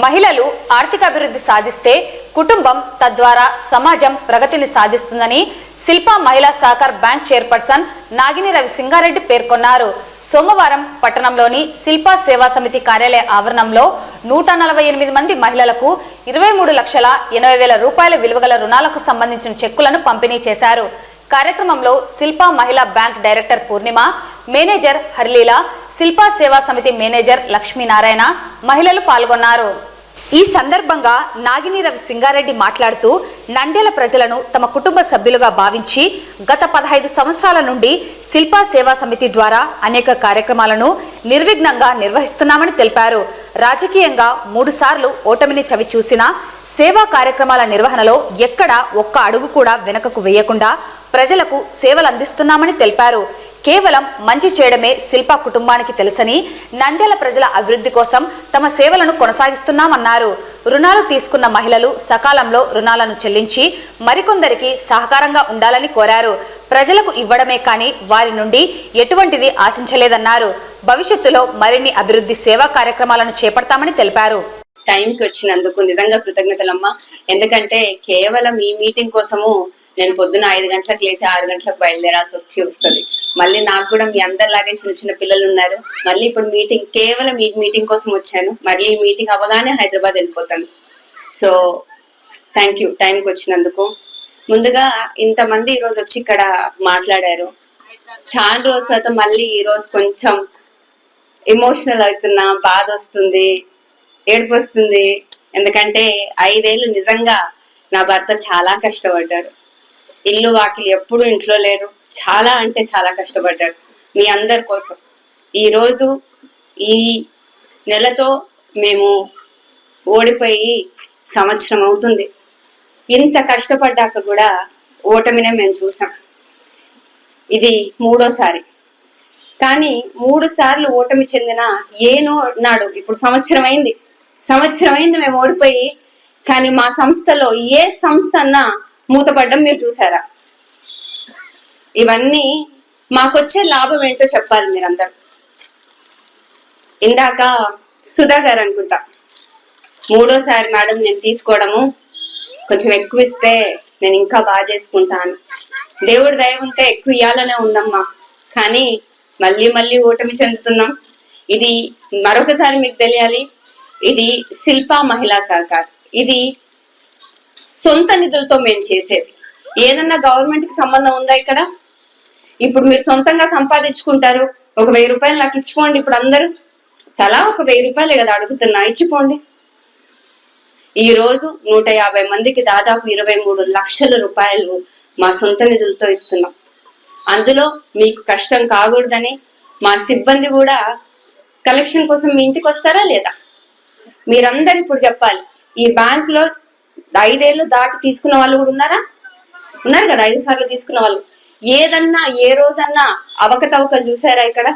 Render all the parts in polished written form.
మహిళలు ఆర్థిక అభివృద్ధి సాధిస్తే కుటుంబం తద్వారా సమాజం ప్రగతిని సాధిస్తుందని శిల్ప మహిళా సహకార్ బ్యాంక్ చైర్పర్సన్ నాగిని రవి సింగారెడ్డి పేర్కొన్నారు. సోమవారం పట్టణంలోని శిల్ప సేవా సమితి కార్యాలయ ఆవరణంలో 148 మంది మహిళలకు 23,80,000 రూపాయల విలువగల రుణాలకు సంబంధించిన చెక్కులను పంపిణీ చేశారు. కార్యక్రమంలో శిల్ప మహిళా బ్యాంక్ డైరెక్టర్ పూర్ణిమ, మేనేజర్ హర్లీలా, శిల్ప సేవా సమితి మేనేజర్ లక్ష్మీనారాయణ మహిళలు పాల్గొన్నారు. ఈ సందర్భంగా నాగిని రవి సింగారెడ్డి మాట్లాడుతూ నంద్యాల ప్రజలను తమ కుటుంబ సభ్యులుగా భావించి గత 15 సంవత్సరాల నుండి శిల్ప సేవా సమితి ద్వారా అనేక కార్యక్రమాలను నిర్విఘ్నంగా నిర్వహిస్తున్నామని తెలిపారు. రాజకీయంగా 3 సార్లు ఓటమిని చవి చూసినా సేవా కార్యక్రమాల నిర్వహణలో ఎక్కడా ఒక్క అడుగు కూడా వెనుకకు వేయకుండా ప్రజలకు సేవలు అందిస్తున్నామని తెలిపారు. కేవలం మంచి చేయడమే శిల్ప కుటుంబానికి తెలుసని, నంద్యాల ప్రజల అభివృద్ధి కోసం తమ సేవలను కొనసాగిస్తున్నామన్నారు. రుణాలు తీసుకున్న మహిళలు సకాలంలో రుణాలను చెల్లించి మరికొందరికి సహకారంగా ఉండాలని కోరారు. ప్రజలకు ఇవ్వడమే కానీ వారి నుండి ఎటువంటిది ఆశించలేదన్నారు. భవిష్యత్తులో మరిన్ని అభివృద్ధి సేవా కార్యక్రమాలను చేపడతామని తెలిపారు. టైంకి వచ్చినందుకు నిజంగా కృతజ్ఞతలమ్మా. ఎందుకంటే కేవలం ఈ మీటింగ్ కోసము నేను పొద్దున 5 గంటలకు లేచి 6 గంటలకు బయలుదేరాల్సి వస్తుంది. మళ్ళీ నాకు కూడా మీ అందరిలాగే చిన్న చిన్న పిల్లలు ఉన్నారు. మళ్ళీ ఇప్పుడు మీటింగ్ కేవలం ఈ మీటింగ్ కోసం వచ్చాను. మళ్ళీ ఈ మీటింగ్ అవ్వగానే హైదరాబాద్ వెళ్ళిపోతాను. సో థ్యాంక్ యూ టైంకి వచ్చినందుకు. ముందుగా ఇంతమంది ఈ రోజు వచ్చి ఇక్కడ మాట్లాడారు. చాలా రోజుల తర్వాత మళ్ళీ ఈ రోజు కొంచెం ఎమోషనల్ అవుతున్నా, బాధ వస్తుంది, ఏడుపు వస్తుంది. ఎందుకంటే 5 ఏళ్ళు నిజంగా నా భర్త చాలా కష్టపడ్డాడు. ఇల్లు వాకిలి ఎప్పుడు ఇంట్లో లేరు. చాలా అంటే చాలా కష్టపడ్డాడు మీ అందరి కోసం. ఈరోజు ఈ నెలతో మేము ఓడిపోయి సంవత్సరం అవుతుంది. ఇంత కష్టపడ్డాక కూడా ఓటమినే మేము చూసాం. ఇది 3వసారి. కానీ 3 సార్లు ఓటమి చెందిన నాడు ఇప్పుడు సంవత్సరం అయింది మేము ఓడిపోయి. కానీ మా సంస్థలో ఏ సంస్థ అన్నా మూతపడ్డం మీరు చూసారా? ఇవన్నీ మాకొచ్చే లాభం ఏంటో చెప్పాలి మీరందరూ. ఇందాక సుధా గారు అనుకుంటా 3వసారి మేడం నేను తీసుకోవడము, కొంచెం ఎక్కువ ఇస్తే నేను ఇంకా బాగా చేసుకుంటాను. దేవుడి దయ ఉంటే ఎక్కువ ఇయ్యాలనే ఉందమ్మా. కానీ మళ్ళీ ఓటమి చెందుతున్నాం. ఇది మరొకసారి మీకు తెలియాలి, ఇది శిల్ప మహిళా సహకార్. ఇది సొంత నిధులతో మేము చేసేది. ఏదన్నా గవర్నమెంట్ కి సంబంధం ఉందా ఇక్కడ? ఇప్పుడు మీరు సొంతంగా సంపాదించుకుంటారు. ఒక 1000 రూపాయలు నాకు ఇచ్చిపోండి. ఇప్పుడు అందరూ తలా ఒక 1000 రూపాయలే కదా అడుగుతున్నా, ఇచ్చిపోండి. ఈ రోజు 150 మందికి దాదాపు 23 లక్షల రూపాయలు మా సొంత నిధులతో ఇస్తున్నాం. అందులో మీకు కష్టం కాకూడదని మా సిబ్బంది కూడా కలెక్షన్ కోసం మీ ఇంటికి వస్తారా లేదా? మీరందరూ ఇప్పుడు చెప్పాలి. ఈ బ్యాంక్ లో 5 ఏళ్ళు దాటి తీసుకున్న వాళ్ళు కూడా ఉన్నారు కదా. 5 సార్లు తీసుకున్న వాళ్ళు ఏదన్నా ఏ రోజన్నా అవకతవకలు చూసారా ఇక్కడ?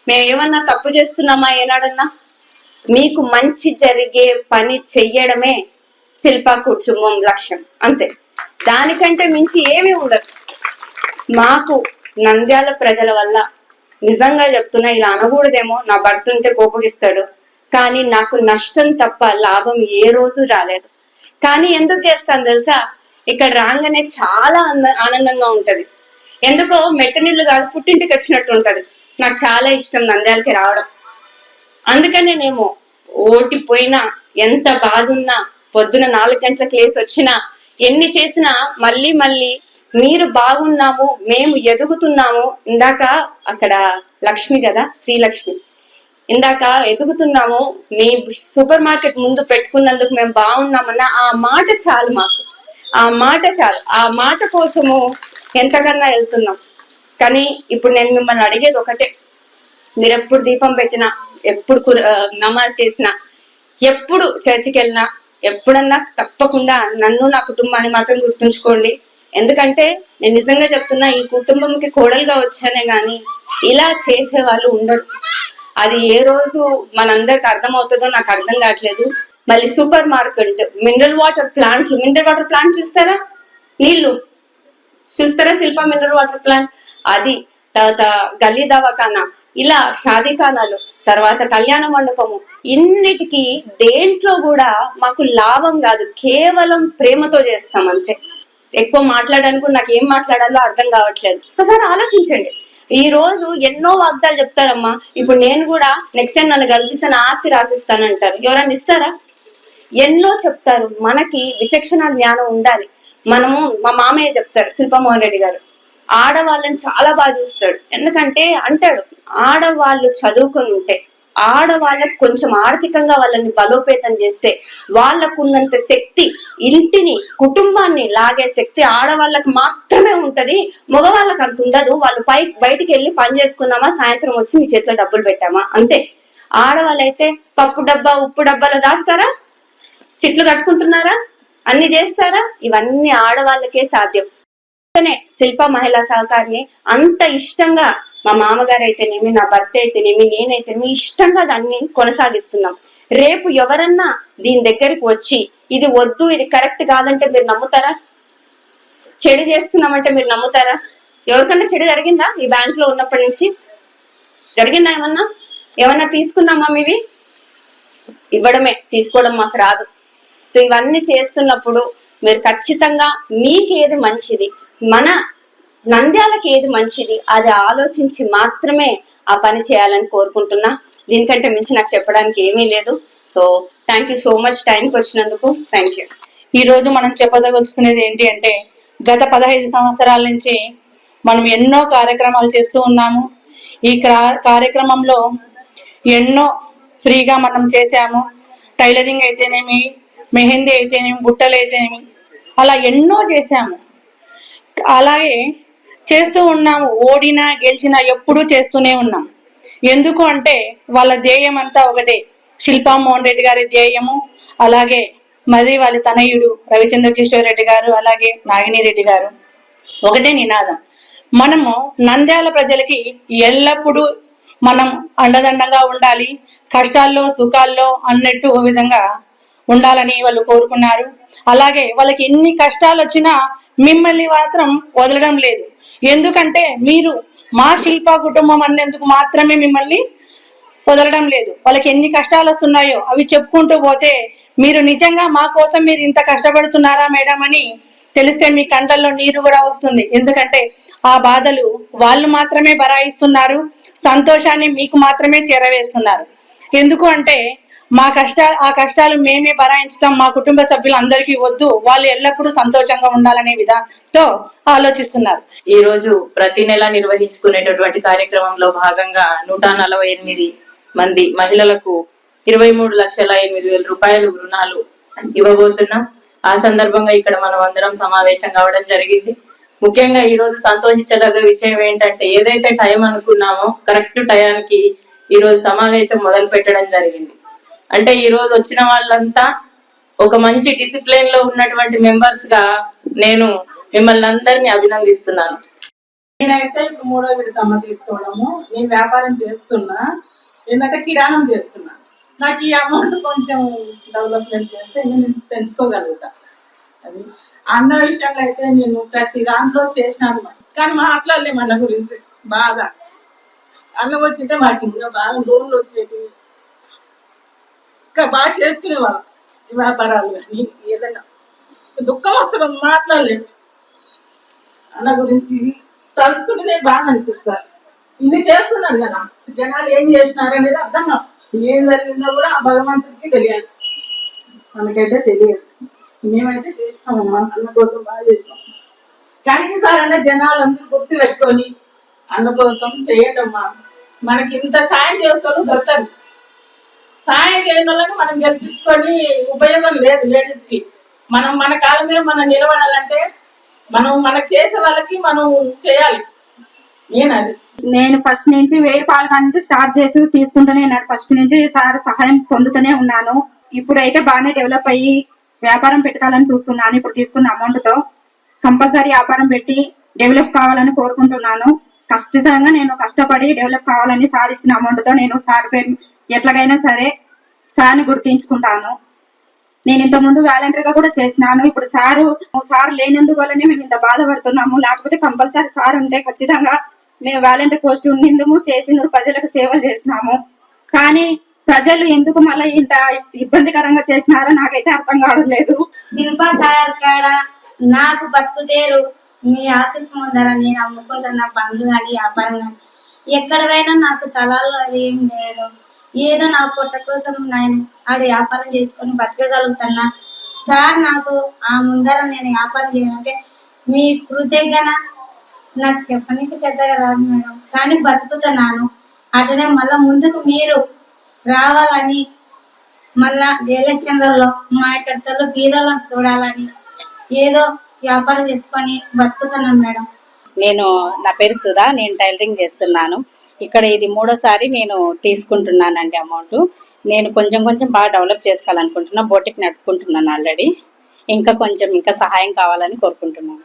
మేము ఏమన్నా తప్పు చేస్తున్నామా ఏనాడన్నా? మీకు మంచి జరిగే పని చెయ్యడమే శిల్ప కుటుంబం లక్ష్యం, అంతే. దానికంటే మించి ఏమీ ఉండదు. మాకు నంద్యాల ప్రజల వల్ల నిజంగా చెప్తున్నా, ఇలా అనకూడదేమో, నా భర్త ఉంటే కోపగిస్తాడు, కానీ నాకు నష్టం తప్ప లాభం ఏ రోజు రాలేదు. కానీ ఎందుకు చేస్తాను తెలుసా? ఇక్కడ రాగానే చాలా ఆనందంగా ఉంటది. ఎందుకో మెట్టనిల్లు కాదు, పుట్టింటికి వచ్చినట్టు ఉంటది. నాకు చాలా ఇష్టం నంద్యాలకి రావడం. అందుకనేనేమో ఓటిపోయినా, ఎంత బాధ ఉన్నా, పొద్దున 4 గంటలకు లేసి వచ్చినా, ఎన్ని చేసినా మళ్ళీ మీరు బాగున్నాము, మేము ఎదుగుతున్నాము. ఇందాక అక్కడ లక్ష్మి కదా, శ్రీలక్ష్మి, ఇందాక ఎదుగుతున్నాము, మీ సూపర్ మార్కెట్ ముందు పెట్టుకున్నందుకు మేము బాగున్నామన్నా ఆ మాట చాలు మాకు. ఆ మాట చాలు. ఆ మాట కోసము ఎంతకన్నా వెళ్తున్నాం. కానీ ఇప్పుడు నేను మిమ్మల్ని అడిగేది ఒకటే, మీరు ఎప్పుడు దీపం పెట్టినా, ఎప్పుడు నమాజ్ చేసినా, ఎప్పుడు చర్చికి వెళ్ళినా, ఎప్పుడన్నా తప్పకుండా నన్ను నా కుటుంబాన్ని మాత్రం గుర్తుంచుకోండి. ఎందుకంటే నేను నిజంగా చెప్తున్నా, ఈ కుటుంబంకి కోడలుగా వచ్చానే గాని ఇలా చేసే వాళ్ళు ఉండరు. అది ఏ రోజు మనందరికి అర్థమవుతుందో నాకు అర్థం కావట్లేదు. మళ్ళీ super market, mineral water plant చూస్తారా? నీళ్లు చూస్తారా? శిల్ప మినరల్ వాటర్ ప్లాంట్, అది తర్వాత గల్లీ దవాఖానా, ఇలా షాదీఖానాలు, తర్వాత కళ్యాణ మండపము, ఇన్నిటికి దేంట్లో కూడా మాకు లాభం కాదు, కేవలం ప్రేమతో చేస్తాం అంతే. ఎక్కువ మాట్లాడడానికి కూడా నాకు ఏం మాట్లాడాలో అర్థం కావట్లేదు. ఒకసారి ఆలోచించండి. ఈ రోజు ఎన్నో వాగ్దాలు చెప్తారమ్మా. ఇప్పుడు నేను కూడా నెక్స్ట్ టైం నన్ను కల్పిస్తే నా ఆస్తి రాసిస్తానంటారు. ఎవరన్నా ఇస్తారా? ఎన్నో చెప్తారు. మనకి విచక్షణ జ్ఞానం ఉండాలి. మనము, మా మామయ్య చెప్తారు, శిల్పమోహన్ రెడ్డి గారు, ఆడవాళ్ళని చాలా బాగా చూస్తాడు. ఎందుకంటే అంటాడు, ఆడవాళ్ళు చదువుకొని ఉంటే, ఆడవాళ్ళకి కొంచెం ఆర్థికంగా వాళ్ళని బలోపేతం చేస్తే, వాళ్ళకున్నంత శక్తి, ఇంటిని కుటుంబాన్ని లాగే శక్తి ఆడవాళ్ళకి మాత్రమే ఉంటది, మగవాళ్ళకి అంత ఉండదు. వాళ్ళు బయటికి వెళ్ళి పని చేసుకున్నామా, సాయంత్రం వచ్చి మీ చేతిలో డబ్బులు పెట్టామా, అంతే. ఆడవాళ్ళైతే పప్పు డబ్బా ఉప్పు డబ్బాలో దాస్తారా, చెట్లు కట్టుకుంటున్నారా, అన్ని చేస్తారా? ఇవన్నీ ఆడవాళ్ళకే సాధ్యం. శిల్ప మహిళా సహకారిని అంత ఇష్టంగా మా మామగారు అయితేనేమి, నా భర్త అయితేనేమి, నేనైతేనేమి ఇష్టంగా దాన్ని కొనసాగిస్తున్నాం. రేపు ఎవరన్నా దీని దగ్గరికి వచ్చి ఇది వద్దు, ఇది కరెక్ట్ కాదంటే మీరు నమ్ముతారా? చెడు చేస్తున్నామంటే మీరు నమ్ముతారా? ఎవరికన్నా చెడు జరిగిందా ఈ బ్యాంక్ లో ఉన్నప్పటి నుంచి? జరిగిందా? ఏమన్నా తీసుకున్నామా? ఇవి ఇవ్వడమే, తీసుకోవడం మాకు రాదు. సో ఇవన్నీ చేస్తున్నప్పుడు మీరు ఖచ్చితంగా మీకేది మంచిది, మన నంద్యాలకి ఏది మంచిది, అది ఆలోచించి మాత్రమే ఆ పని చేయాలని కోరుకుంటున్నా. దీనికంటే మించి నాకు చెప్పడానికి ఏమీ లేదు. So thank you so much టైంకి వచ్చినందుకు. Thank you. ఈ రోజు మనం చెప్పదలుచుకునేది ఏంటి అంటే, గత 15 సంవత్సరాల నుంచి మనం ఎన్నో కార్యక్రమాలు చేస్తూ ఉన్నాము. ఈ కార్యక్రమంలో ఎన్నో ఫ్రీగా మనం చేశాము. టైలరింగ్ అయితేనేమి, మెహందీ అయితేనేమి, బుట్టలు అయితేనేమి, అలా ఎన్నో చేశాము. అలాగే చేస్తూ ఉన్నాము. ఓడినా గెలిచినా ఎప్పుడూ చేస్తూనే ఉన్నాం. ఎందుకు అంటే వాళ్ళ ధ్యేయం అంతా ఒకటే. శిల్పా మోహన్ రెడ్డి గారి ధ్యేయము, అలాగే మరి వాళ్ళ తనయుడు రవిచంద్ర కిషోర్ రెడ్డి గారు, అలాగే నాగిని రెడ్డి గారు ఒకటే నినాదం. మనము నంద్యాల ప్రజలకి ఎల్లప్పుడూ మనం అండదండంగా ఉండాలి, కష్టాల్లో సుఖాల్లో అన్నట్టు విధంగా ఉండాలని వాళ్ళు కోరుకున్నారు. అలాగే వాళ్ళకి ఎన్ని కష్టాలు వచ్చినా మిమ్మల్ని మాత్రం వదలడం లేదు. ఎందుకంటే మీరు మా శిల్ప కుటుంబం అన్నందుకు మాత్రమే మిమ్మల్ని వదలడం లేదు. వాళ్ళకి ఎన్ని కష్టాలు వస్తున్నాయో అవి చెప్పుకుంటూ పోతే, మీరు నిజంగా మా కోసం మీరు ఇంత కష్టపడుతున్నారా మేడం అని తెలిస్తే మీ కంటల్లో నీరు కూడా వస్తుంది. ఎందుకంటే ఆ బాధలు వాళ్ళు మాత్రమే బరాయిస్తున్నారు, సంతోషాన్ని మీకు మాత్రమే చేరవేస్తున్నారు. ఎందుకు అంటే ఆ కష్టాలు మేమే భరాయించుతాం, మా కుటుంబ సభ్యులందరికీ వద్దు, వాళ్ళు ఎల్లప్పుడూ సంతోషంగా ఉండాలనే విధానంతో ఆలోచిస్తున్నారు. ఈ రోజు ప్రతి నెల నిర్వహించుకునేటటువంటి కార్యక్రమంలో భాగంగా 148 మంది మహిళలకు 23,08,000 రూపాయలు రుణాలు ఇవ్వబోతున్నాం. ఆ సందర్భంగా ఇక్కడ మనం అందరం సమావేశం కావడం జరిగింది. ముఖ్యంగా ఈ రోజు సంతోషించదగ్గ విషయం ఏంటంటే, ఏదైతే టైం అనుకున్నామో కరెక్ట్ టయానికి ఈ రోజు సమావేశం మొదలు పెట్టడం జరిగింది. అంటే ఈ రోజు వచ్చిన వాళ్ళంతా ఒక మంచి డిసిప్లిన్ లో ఉన్నటువంటి మెంబర్స్ గా నేను మిమ్మల్ని అందరినీ అభినందిస్తున్నాను. నేనైతే ఇప్పుడు 3వ విడతమ్మ తీసుకోవడము. నేను వ్యాపారం చేస్తున్నా, ఏంటంటే కిరాణం చేస్తున్నా. నాకు ఈ అమౌంట్ కొంచెం డెవలప్మెంట్ చేస్తే నేను పెంచుకోగలుగుతా. అది అన్న విషయంలో అయితే నేను ప్రతి దాంట్లో చేసినాను, కానీ మాట్లాడలేము అన్న గురించి బాగా. అన్న వచ్చింటే మాకు ఇంకా బాగా లోన్లు వచ్చేటి, ఇంకా బాగా చేసుకునేవాళ్ళం వ్యాపారాలు. కానీ ఏదైనా దుఃఖం అసలు మాట్లాడలేము. అన్న గురించి తలుసుకుంటేనే బాగా అనిపిస్తారు. ఇన్ని చేస్తున్నారు కదా, జనాలు ఏం చేస్తున్నారు అనేది అర్థం కాదు. ఏం జరిగిందో కూడా ఆ భగవంతుడికి తెలియాలి, మనకైతే తెలియదు. మేమైతే చేస్తామమ్మా, అన్న కోసం బాగా చేస్తాం. కానీ ఈసారి జనాలు అందరూ గుర్తు పెట్టుకొని అన్న కోసం చేయటమ్మా. మనకి ఇంత సాయం చేస్తాను దొరకదు. సాయం చేయడం వల్ల మనం గెలిపించుకొని ఉపయోగం లేదు. లేడీస్ కి మనం మన కాళ్ళ మీద మనం నిలబడాలంటే మనం మనకు చేసే వాళ్ళకి మనం చేయాలి. నేను ఫస్ట్ నుంచి 1000 రూపాయల నుంచి స్టార్ట్ చేసి తీసుకుంటూనే ఉన్నాను. ఫస్ట్ నుంచి సార్ సహాయం పొందుతూనే ఉన్నాను. ఇప్పుడైతే బాగానే డెవలప్ అయ్యి వ్యాపారం పెట్టాలని చూస్తున్నాను. ఇప్పుడు తీసుకున్న అమౌంట్ తో కంపల్సరీ వ్యాపారం పెట్టి డెవలప్ కావాలని కోరుకుంటున్నాను. ఖచ్చితంగా నేను కష్టపడి డెవలప్ కావాలని సార్ ఇచ్చిన అమౌంట్ తో నేను సార్ పేరు ఎట్లాగైనా సరే సార్ని గుర్తించుకుంటాను. నేను ఇంత ముందు వాలంటీర్గా కూడా చేసినాను. ఇప్పుడు సార్ లేనందువల్లనే మేము ఇంత బాధపడుతున్నాము. లేకపోతే కంపల్సరీ సార్ ఉంటే ఖచ్చితంగా మేము వాలంటీర్ పోస్ట్ ఉన్నందుకు చేసిన ప్రజలకు సేవలు చేసినాము. కానీ ప్రజలు ఎందుకు మళ్ళీ ఇంత ఇబ్బందికరంగా చేసినారో నాకైతే అర్థం కావట్లేదు. శిల్ప సార్ కాడ నాకు బతుకుదేరు మీ ఆఫీస్ ముందర నేను అమ్ముకుంటున్న పనులు కానీ వ్యాపారం కానీ ఎక్కడ పోయినా నాకు స్థలాలు అవి ఏం లేదు. ఏదో నా పొట్ట కోసం నేను ఆడ వ్యాపారం చేసుకొని బతకగలుగుతున్నా. సార్ నాకు ఆ ముందర నేను వ్యాపారం చేయాలంటే మీ కృతజ్ఞత నాకు చెప్పడానికి పెద్దగా రాదు మేడం, కానీ బతుకుతున్నాను. అట్లనే మళ్ళా ముందుకు మీరు రావాలని, మళ్ళా ఎలక్షన్లలో మా ఇక్కడతో బీదలను చూడాలని ఏదో వ్యాపారం చేసుకొని బతుకుతున్నాను మేడం. నా పేరు సుధా, నేను టైలరింగ్ చేస్తున్నాను. ఇక్కడ ఇది 3వ సారి నేను తీసుకుంటున్నానండి అమౌంట్. నేను కొంచెం బాగా డెవలప్ చేసుకోవాలనుకుంటున్నా. బోటిక్ నడుపుకుంటున్నాను ఆల్రెడీ. ఇంకా సహాయం కావాలని కోరుకుంటున్నాను.